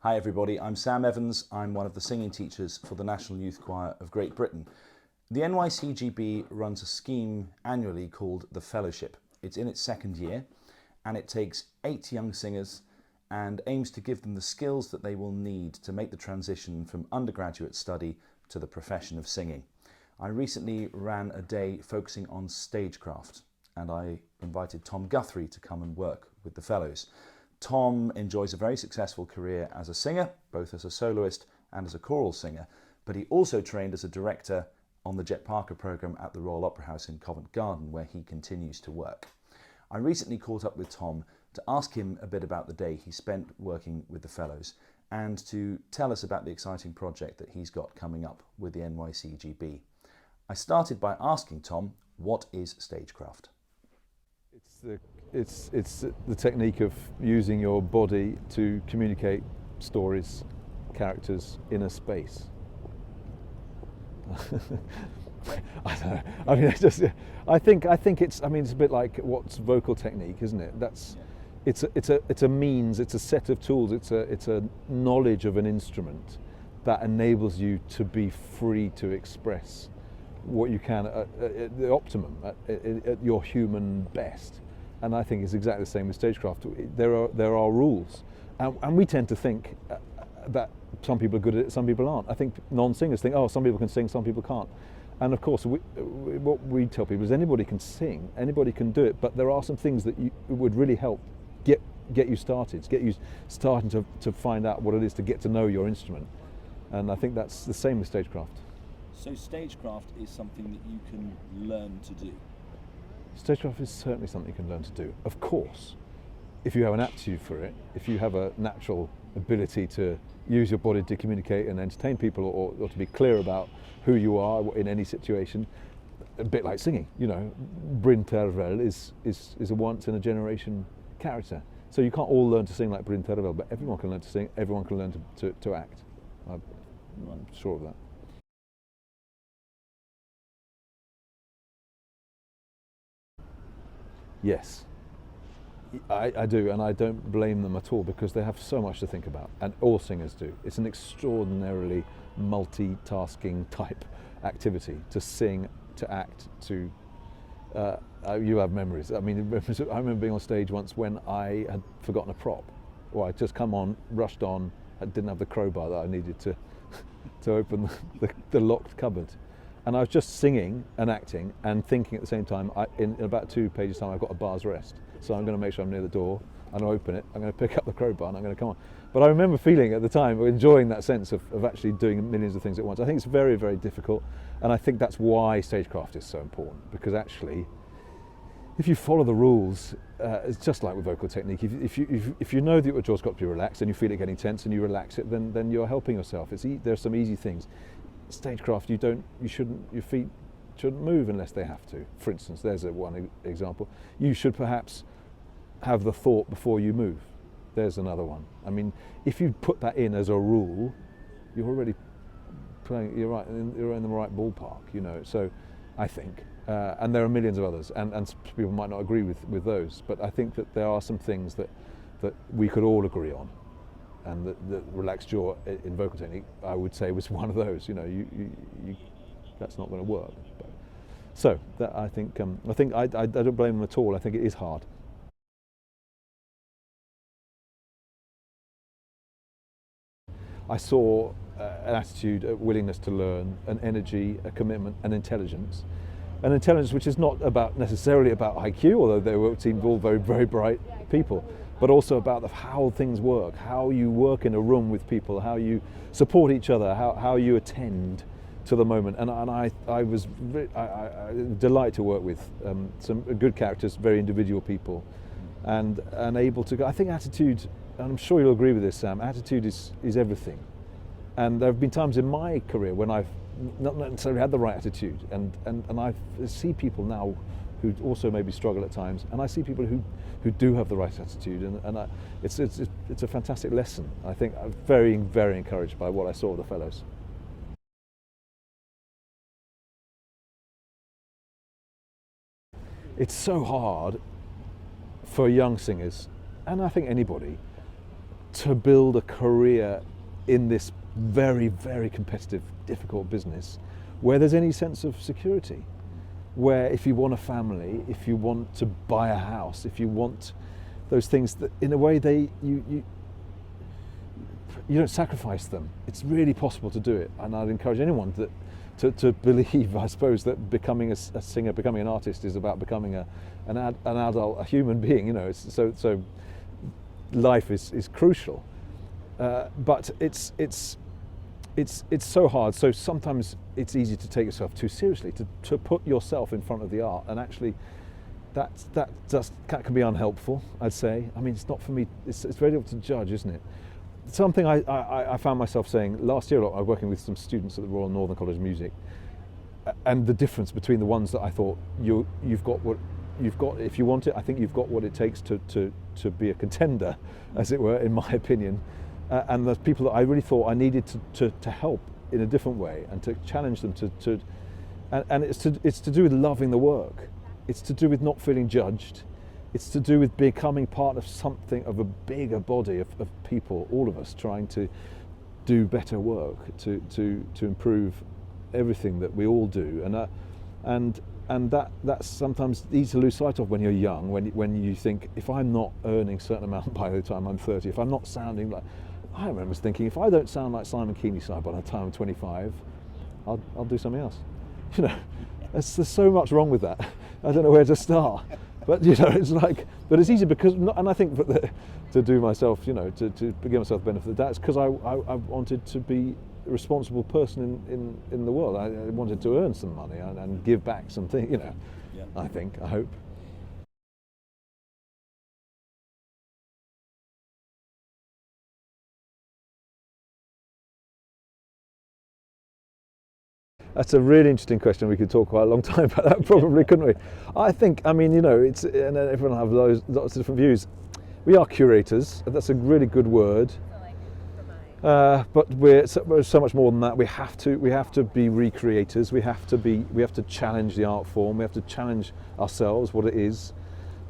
Hi everybody, I'm Sam Evans. I'm one of the singing teachers for the National Youth Choir of Great Britain. The NYCGB runs a scheme annually called the Fellowship. It's in its second year and it takes 8 young singers and aims to give them the skills that they will need to make the transition from undergraduate study to the profession of singing. I recently ran a day focusing on stagecraft and I invited Tom Guthrie to come and work with the fellows. Tom enjoys a very successful career as a singer, both as a soloist and as a choral singer, but he also trained as a director on the Jet Parker programme at the Royal Opera House in Covent Garden, where he continues to work. I recently caught up with Tom to ask him a bit about the day he spent working with the fellows and to tell us about the exciting project that he's got coming up with the NYCGB. I started by asking Tom, what is stagecraft? It's the technique of using your body to communicate stories, characters in a space. I don't know. I mean, I think it's. I mean, it's a bit like what's vocal technique, isn't it? It's a means. It's a set of tools. It's a knowledge of an instrument that enables you to be free to express what you can at the optimum, at your human best. And I think it's exactly the same with stagecraft. There are rules, and we tend to think that some people are good at it, some people aren't. I think non-singers think, oh, some people can sing, some people can't. And of course, what we tell people is anybody can sing, anybody can do it, but there are some things that would really help get you started, get you starting to find out what it is to get to know your instrument. And I think that's the same with stagecraft. So stagecraft is something that you can learn to do? Stagecraft is certainly something you can learn to do. Of course, if you have an aptitude for it, if you have a natural ability to use your body to communicate and entertain people or to be clear about who you are in any situation, a bit like singing, you know, Bryn Terfel is a once in a generation character. So you can't all learn to sing like Bryn Terfel, but everyone can learn to sing, everyone can learn to act. I'm sure of that. Yes, I do, and I don't blame them at all because they have so much to think about, and all singers do. It's an extraordinarily multitasking type activity to sing, to act, to. You have memories. I mean, I remember being on stage once when I had forgotten a prop, or I'd just come on, rushed on, I didn't have the crowbar that I needed to open the locked cupboard. And I was just singing and acting and thinking at the same time, in about 2 pages time, I've got a bar's rest. So I'm going to make sure I'm near the door, I'm going to open it, I'm going to pick up the crowbar and I'm going to come on. But I remember feeling at the time, enjoying that sense of actually doing millions of things at once. I think it's very, very difficult. And I think that's why stagecraft is so important, because actually, if you follow the rules, it's just like with vocal technique. If you know that your jaw's got to be relaxed and you feel it getting tense and you relax it, then you're helping yourself. There's some easy things. Stagecraft, your feet shouldn't move unless they have to. For instance, there's one example. You should perhaps have the thought before you move. There's another one. I mean, if you put that in as a rule, you're already playing. You're in the right ballpark, you know. So, I think, and there are millions of others, and people might not agree with those, but I think that there are some things that we could all agree on. And the relaxed jaw in vocal technique, I would say, was one of those. You know, that's not going to work. So that I think I don't blame them at all. I think it is hard. I saw an attitude, a willingness to learn, an energy, a commitment, an intelligence which is not necessarily about IQ, although they seemed all very, very bright people, but also about how things work, how you work in a room with people, how you support each other, how you attend to the moment. And I was delighted to work with some good characters, very individual people, and able to go. I think attitude, and I'm sure you'll agree with this, Sam, attitude is everything. And there have been times in my career when I've not necessarily had the right attitude, and I see people now who also maybe struggle at times, and I see people who do have the right attitude, and it's a fantastic lesson. I think I'm very, very encouraged by what I saw of the fellows. It's so hard for young singers, and I think anybody, to build a career in this very, very competitive, difficult business where there's any sense of security, where if you want a family, if you want to buy a house, if you want those things, that in a way you don't sacrifice them. It's really possible to do it, and I'd encourage anyone to believe, I suppose, that becoming a singer, becoming an artist is about becoming an adult, a human being. You know, so life is crucial, but it's so hard. So sometimes it's easy to take yourself too seriously, to put yourself in front of the art, and actually that can be unhelpful, I'd say. I mean, it's not for me. It's very difficult to judge, isn't it? Something I found myself saying last year. I was working with some students at the Royal Northern College of Music, and the difference between the ones that I thought you've got what you've got. If you want it, I think you've got what it takes to be a contender, as it were, in my opinion. And the people that I really thought I needed to help in a different way and to challenge them and it's to do with loving the work. It's to do with not feeling judged. It's to do with becoming part of something of a bigger body of people, all of us trying to do better work, to improve everything that we all do, and that's sometimes easy to lose sight of when you're young. When you think, if I'm not earning a certain amount by the time I'm 30, if I'm not sounding like, I remember thinking, if I don't sound like Simon Keeneside by the time I'm 25, I'll do something else. You know, there's so much wrong with that. I don't know where to start. But you know, it's like, but it's easy because, and I think to do myself, you know, to give myself the benefit of that, it's because I wanted to be a responsible person in the world. I wanted to earn some money and give back something, you know. Yeah. I hope. That's a really interesting question. We could talk quite a long time about that, probably, couldn't we? I think, I mean, you know, and everyone have lots of different views. We are curators. That's a really good word. But we're so much more than that. We have to be recreators. We have to challenge the art form. We have to challenge ourselves, what it is.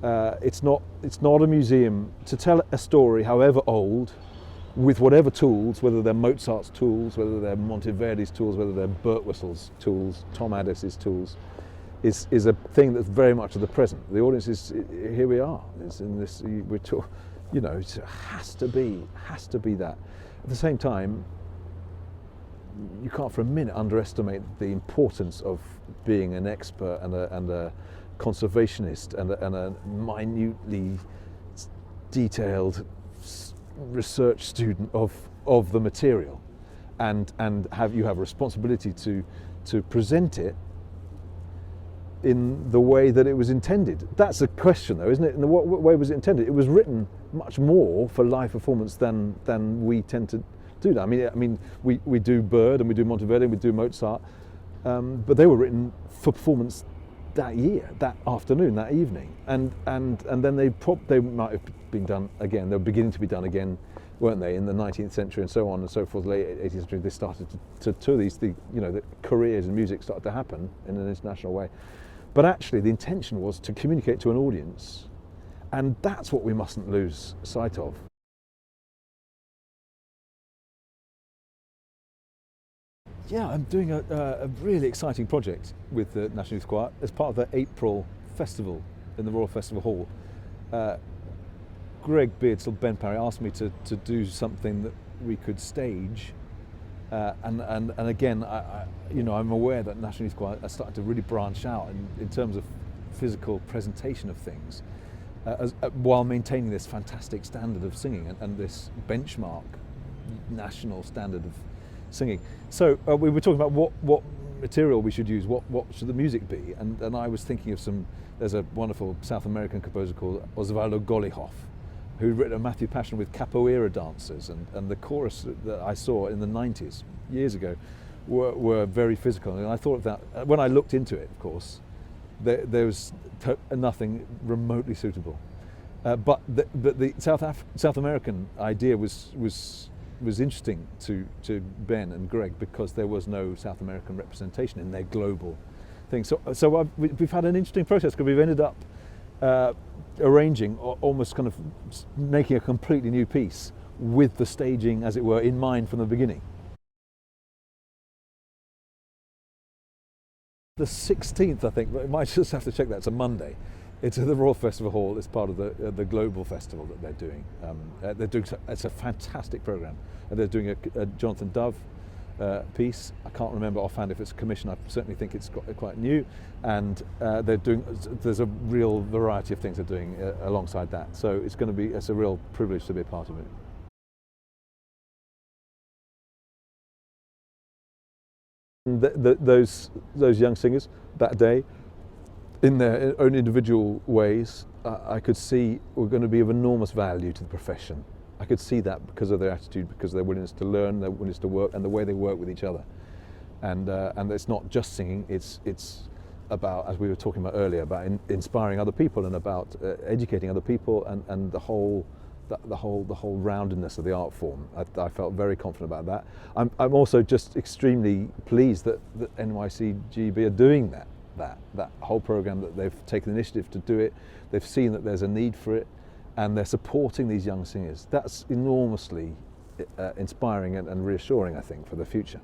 It's not a museum to tell a story, however old, with whatever tools, whether they're Mozart's tools, whether they're Monteverdi's tools, whether they're Birtwhistle's tools, Tom Addis's tools, is a thing that's very much of the present. The audience is, here we are. It's in this, you know, it has to be that. At the same time, you can't for a minute underestimate the importance of being an expert and a conservationist and a minutely detailed research student of the material, and you have a responsibility to present it in the way that it was intended. That's a question, though, isn't it? In what way was it intended? It was written much more for live performance than we tend to do that. I mean, we do Bird and we do Monteverdi and we do Mozart, but they were written for performance that year, that afternoon, that evening, and then they might have been done again. They were beginning to be done again, weren't they, in the 19th century and so on and so forth. Late 18th century, they started to tour these. The careers in music started to happen in an international way. But actually, the intention was to communicate to an audience, and that's what we mustn't lose sight of. Yeah, I'm doing a really exciting project with the National Youth Choir as part of the April festival in the Royal Festival Hall. Greg Beardsell, Ben Parry asked me to do something that we could stage, and again, I'm aware that National Youth Choir are starting to really branch out in terms of physical presentation of things, while maintaining this fantastic standard of singing and this benchmark national standard of singing. So we were talking about what material we should use, what should the music be, and I was thinking of there's a wonderful South American composer called Osvaldo Golihov, who wrote a Matthew Passion with capoeira dancers, and the chorus that I saw in the 90s, years ago, were very physical. And I thought of that, when I looked into it, of course, there was nothing remotely suitable. But the South American idea was interesting to Ben and Greg, because there was no South American representation in their global thing. So we've had an interesting process, because we've ended up arranging, or almost kind of making a completely new piece with the staging, as it were, in mind from the beginning. The 16th, I think, but I might just have to check that. It's a Monday. It's at the Royal Festival Hall. It's part of the global festival that they're doing. It's a fantastic programme. They're doing a Jonathan Dove piece. I can't remember offhand if it's a commission. I certainly think it's quite new. And there's a real variety of things they're doing alongside that. So it's a real privilege to be a part of it. Those young singers that day, in their own individual ways, I could see were going to be of enormous value to the profession. I could see that because of their attitude, because of their willingness to learn, their willingness to work, and the way they work with each other. And it's not just singing; it's about, as we were talking about earlier, about inspiring other people and about educating other people, and the whole roundedness of the art form. I felt very confident about that. I'm also just extremely pleased that NYCGB are doing that whole program, that they've taken the initiative to do it. They've seen that there's a need for it, and they're supporting these young singers. That's enormously inspiring and reassuring, I think, for the future.